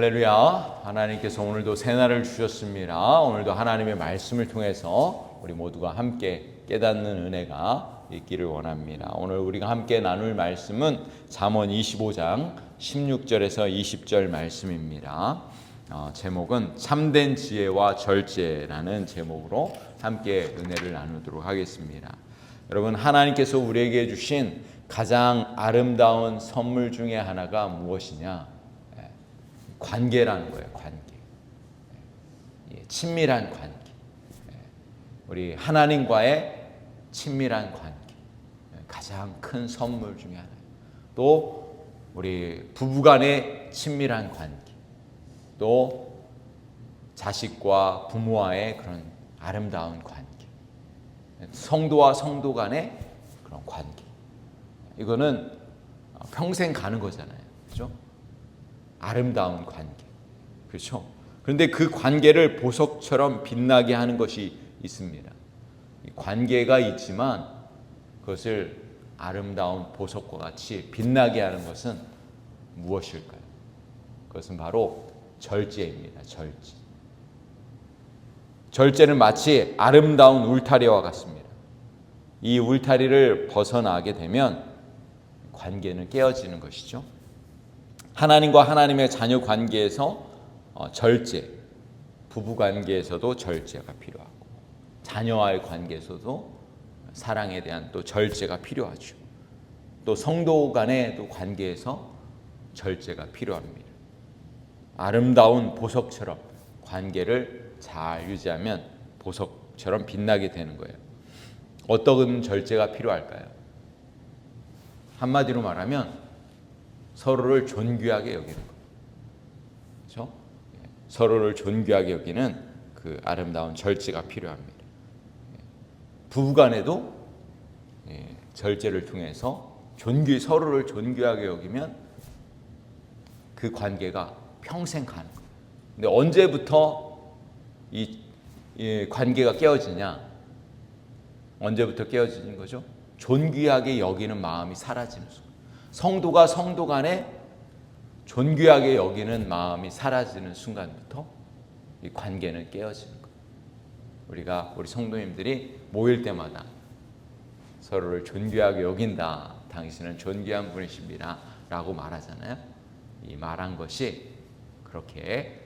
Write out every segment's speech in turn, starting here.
할렐루야. 하나님께서 오늘도 새날을 주셨습니다. 오늘도 하나님의 말씀을 통해서 우리 모두가 함께 깨닫는 은혜가 있기를 원합니다. 오늘 우리가 함께 나눌 말씀은 잠언 25장 16절에서 20절 말씀입니다. 제목은 참된 지혜와 절제라는 제목으로 함께 은혜를 나누도록 하겠습니다. 여러분, 하나님께서 우리에게 주신 가장 아름다운 선물 중에 하나가 무엇이냐? 관계라는 거예요. 관계. 친밀한 관계. 우리 하나님과의 친밀한 관계. 가장 큰 선물 중에 하나예요. 또 우리 부부간의 친밀한 관계. 또 자식과 부모와의 그런 아름다운 관계. 성도와 성도 간의 그런 관계. 이거는 평생 가는 거잖아요. 그렇죠? 아름다운 관계. 그렇죠? 그런데 그 관계를 보석처럼 빛나게 하는 것이 있습니다. 관계가 있지만 그것을 아름다운 보석과 같이 빛나게 하는 것은 무엇일까요? 그것은 바로 절제입니다. 절제. 절제는 마치 아름다운 울타리와 같습니다. 이 울타리를 벗어나게 되면 관계는 깨어지는 것이죠. 하나님과 하나님의 자녀 관계에서 절제, 부부 관계에서도 절제가 필요하고 자녀와의 관계에서도 사랑에 대한 또 절제가 필요하죠. 또 성도 간의 또 관계에서 절제가 필요합니다. 아름다운 보석처럼 관계를 잘 유지하면 보석처럼 빛나게 되는 거예요. 어떤 절제가 필요할까요? 한마디로 말하면 서로를 존귀하게 여기는 거예요. 그렇죠? 서로를 존귀하게 여기는 그 아름다운 절제가 필요합니다. 부부간에도 절제를 통해서 서로를 존귀하게 여기면 그 관계가 평생 가는 거예요. 근데 언제부터 이 관계가 깨어지냐? 언제부터 깨어지는 거죠? 존귀하게 여기는 마음이 사라지는 순간. 성도가 성도 간에 존귀하게 여기는 마음이 사라지는 순간부터 이 관계는 깨어지는 거예요. 우리 성도님들이 모일 때마다 서로를 존귀하게 여긴다. 당신은 존귀한 분이십니다. 라고 말하잖아요. 이 말한 것이 그렇게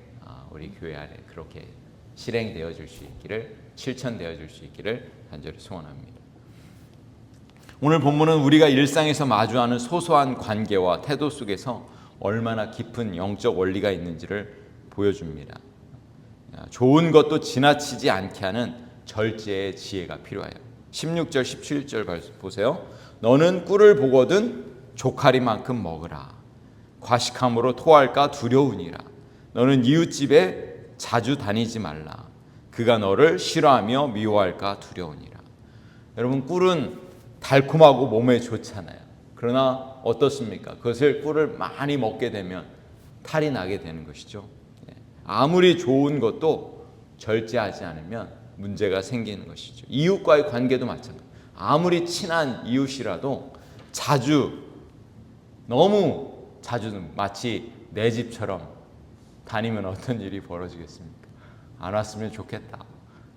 우리 교회 안에 그렇게 실행되어 줄 수 있기를, 실천되어 줄 수 있기를 간절히 소원합니다. 오늘 본문은 우리가 일상에서 마주하는 소소한 관계와 태도 속에서 얼마나 깊은 영적 원리가 있는지를 보여줍니다. 좋은 것도 지나치지 않게 하는 절제의 지혜가 필요해요. 16절 17절 보세요. 너는 꿀을 보거든 조카리만큼 먹으라. 과식함으로 토할까 두려우니라. 너는 이웃집에 자주 다니지 말라. 그가 너를 싫어하며 미워할까 두려우니라. 여러분, 꿀은 달콤하고 몸에 좋잖아요. 그러나 어떻습니까? 꿀을 많이 먹게 되면 탈이 나게 되는 것이죠. 아무리 좋은 것도 절제하지 않으면 문제가 생기는 것이죠. 이웃과의 관계도 마찬가지예요. 아무리 친한 이웃이라도 너무 자주 마치 내 집처럼 다니면 어떤 일이 벌어지겠습니까? 안 왔으면 좋겠다.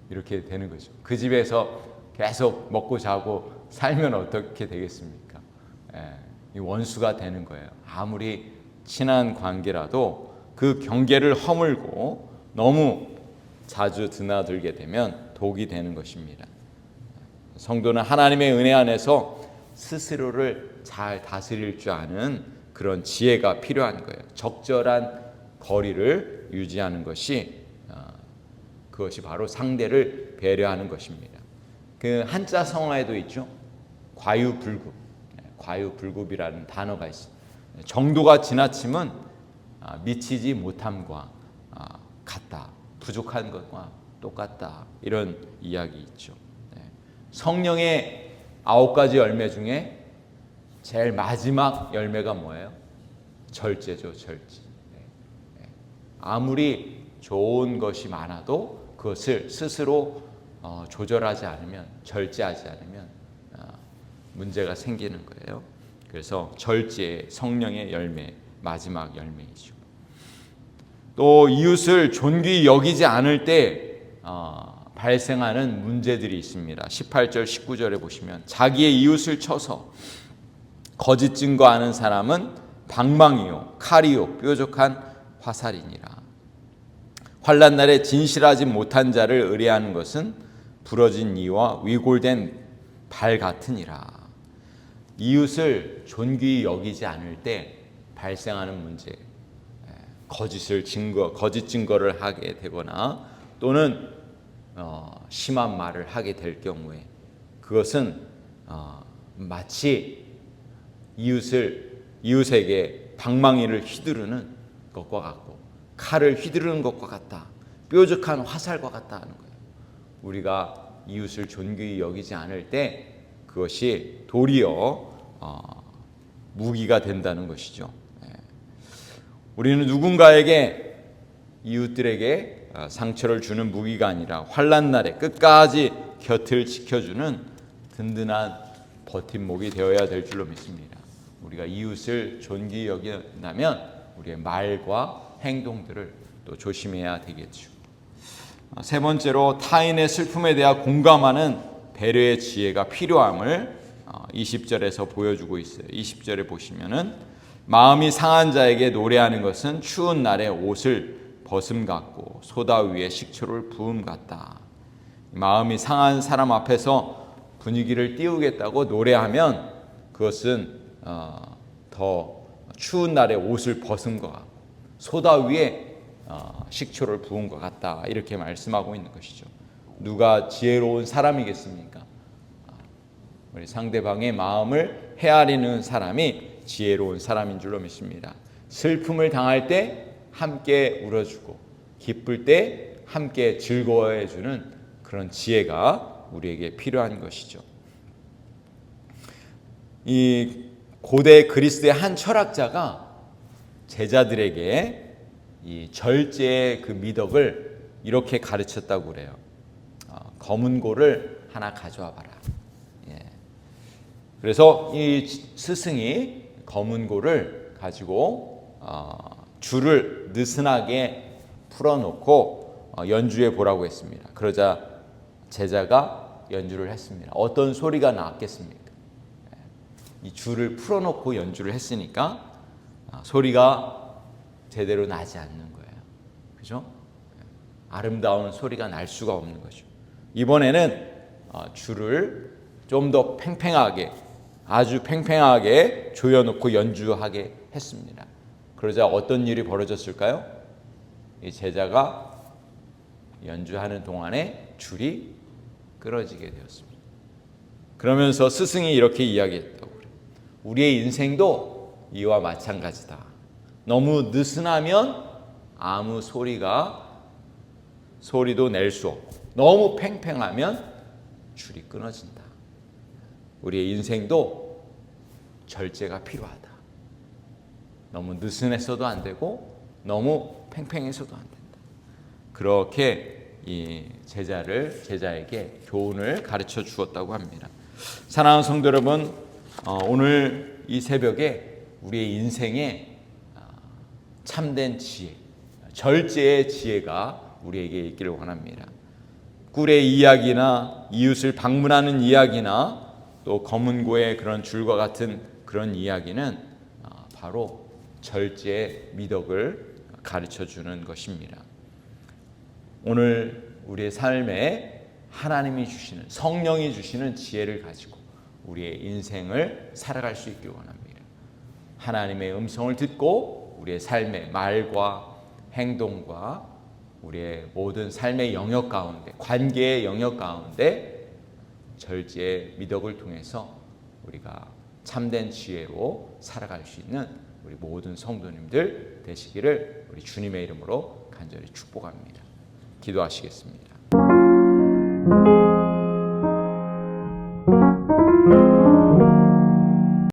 이렇게 되는 거죠. 그 집에서 계속 먹고 자고 살면 어떻게 되겠습니까? 이 원수가 되는 거예요. 아무리 친한 관계라도 그 경계를 허물고 너무 자주 드나들게 되면 독이 되는 것입니다. 성도는 하나님의 은혜 안에서 스스로를 잘 다스릴 줄 아는 그런 지혜가 필요한 거예요. 적절한 거리를 유지하는 그것이 바로 상대를 배려하는 것입니다. 그 한자 성어에도 있죠. 과유불급. 과유불급이라는 단어가 있습니다. 정도가 지나치면 미치지 못함과 같다. 부족한 것과 똑같다. 이런 이야기 있죠. 성령의 9가지 열매 중에 제일 마지막 열매가 뭐예요? 절제죠. 절제. 아무리 좋은 것이 많아도 그것을 스스로 조절하지 않으면, 절제하지 않으면 문제가 생기는 거예요. 그래서 절제, 성령의 열매, 마지막 열매이죠. 또 이웃을 존귀히 여기지 않을 때 발생하는 문제들이 있습니다. 18절 19절에 보시면 자기의 이웃을 쳐서 거짓 증거하는 사람은 방망이요 칼이요 뾰족한 화살이니라. 환난 날에 진실하지 못한 자를 의뢰하는 것은 부러진 이와 위골된 발 같으니라. 이웃을 존귀히 여기지 않을 때 발생하는 문제, 거짓 증거를 하게 되거나 또는 심한 말을 하게 될 경우에 그것은 마치 이웃에게 방망이를 휘두르는 것과 같고 칼을 휘두르는 것과 같다. 뾰족한 화살과 같다 하는 거예요. 우리가 이웃을 존귀히 여기지 않을 때 그것이 도리어 무기가 된다는 것이죠. 우리는 누군가에게 이웃들에게 상처를 주는 무기가 아니라 환난 날에 끝까지 곁을 지켜주는 든든한 버팀목이 되어야 될 줄로 믿습니다. 우리가 이웃을 존귀히 여긴다면 우리의 말과 행동들을 또 조심해야 되겠죠. 세 번째로 타인의 슬픔에 대해 공감하는 배려의 지혜가 필요함을 20절에서 보여주고 있어요. 20절에 보시면은 마음이 상한 자에게 노래하는 것은 추운 날에 옷을 벗음 같고 소다 위에 식초를 부음 같다. 마음이 상한 사람 앞에서 분위기를 띄우겠다고 노래하면 그것은 더 추운 날에 옷을 벗은 것 같고 소다 위에 식초를 부은 것 같다. 이렇게 말씀하고 있는 것이죠. 누가 지혜로운 사람이겠습니까? 우리 상대방의 마음을 헤아리는 사람이 지혜로운 사람인 줄로 믿습니다. 슬픔을 당할 때 함께 울어주고 기쁠 때 함께 즐거워해주는 그런 지혜가 우리에게 필요한 것이죠. 이 고대 그리스의 한 철학자가 제자들에게 이 절제의 그 미덕을 이렇게 가르쳤다고 그래요. 검은 고를 하나 가져와 봐라. 그래서 이 스승이 검은 고를 가지고 줄을 느슨하게 풀어놓고 연주해 보라고 했습니다. 그러자 제자가 연주를 했습니다. 어떤 소리가 났겠습니까? 이 줄을 풀어놓고 연주를 했으니까 소리가 제대로 나지 않는 거예요. 그죠? 아름다운 소리가 날 수가 없는 거죠. 이번에는 줄을 좀 더 팽팽하게, 아주 팽팽하게 조여놓고 연주하게 했습니다. 그러자 어떤 일이 벌어졌을까요? 이 제자가 연주하는 동안에 줄이 끊어지게 되었습니다. 그러면서 스승이 이렇게 이야기했다고 그래요. 우리의 인생도 이와 마찬가지다. 너무 느슨하면 아무 소리도 낼 수 없고 너무 팽팽하면 줄이 끊어진다. 우리의 인생도 절제가 필요하다. 너무 느슨해서도 안 되고 너무 팽팽해서도 안 된다. 그렇게 이 제자에게 교훈을 가르쳐 주었다고 합니다. 사랑하는 성도 여러분, 오늘 이 새벽에 우리의 인생에 참된 지혜, 절제의 지혜가 우리에게 있기를 원합니다. 꿀의 이야기나 이웃을 방문하는 이야기나 또 검은고의 그런 줄과 같은 그런 이야기는 바로 절제의 미덕을 가르쳐주는 것입니다. 오늘 우리의 삶에 하나님이 주시는, 성령이 주시는 지혜를 가지고 우리의 인생을 살아갈 수 있길 원합니다. 하나님의 음성을 듣고 우리의 삶의 말과 행동과 우리의 모든 삶의 영역 가운데, 관계의 영역 가운데 절제의 미덕을 통해서 우리가 참된 지혜로 살아갈 수 있는 우리 모든 성도님들 되시기를 우리 주님의 이름으로 간절히 축복합니다. 기도하시겠습니다.